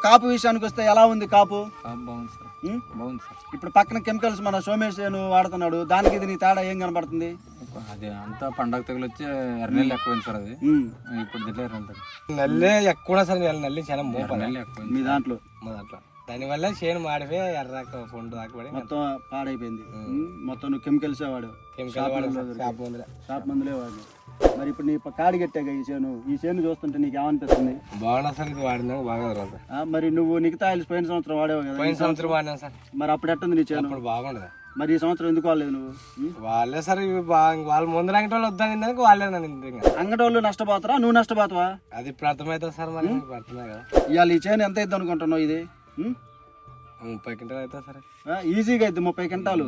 కాపు విషయానికి వస్తే ఎలా ఉంది కాపు? బాగుంది సార్. బాగుంది సార్. ఇప్పుడు పక్కన కెమికల్స్ మన సోమేష్ వాడుతున్నాడు, దానికి ఇది నీ తేడా ఏం కనబడుతుంది? అది అంతా పండగ తెగులు వచ్చి ఎర్రనెల్లి ఎక్కువైంది సార్. అది ఇప్పుడు దిట్ల ఎర్రనెల్లి నల్లి ఎక్కువ సార్. నల్లి చాలా ఎర్రనెల్లి ఎక్కువైంది మీ దాంట్లో. మా దాంట్లో దానివల్ల చేను మాడిపోయి ఎర్రాక ఫోన్ దాకబడి మొత్తం పాడైపోయింది. మొత్తం నువ్వు కెమికల్సే వాడు, షాప్ మందులే వాడు. మరి ఇప్పుడు నీ కాడి కట్టాగా ఈ చేను చూస్తుంటే నీకు ఏమనిపిస్తుంది? బాగున్నా సార్. ఇది వాడినా బాగా రాదు. మరి నువ్వు నిగతా పోయిన సంవత్సరం వాడేవు కదా? పోయిన సంవత్సరం వాడినా సార్. మరి అప్పుడు ఎట్టుంది నీ చేను? అప్పుడు బాగుండదు. మరి ఈ సంవత్సరం ఎందుకు వాడలేదు నువ్వు? వాళ్ళే సార్. ఇవి వాళ్ళ ముందు అంగటి వాళ్ళు వద్దని దానికి వాళ్ళే అంగటి వాళ్ళు నష్టపోతారా, నువ్వు నష్టపోతావా? అది ఇప్పుడు అర్థమవుతుంది సార్. మరి అర్థమే కదా. ఇవాళ ఈ చేను ఎంత అవుతుంది అనుకుంటున్నావు? ఇది 30 క్వింటాలు అవుతుంది సార్. ఈజీగా అయితే 30 క్వింటాలు.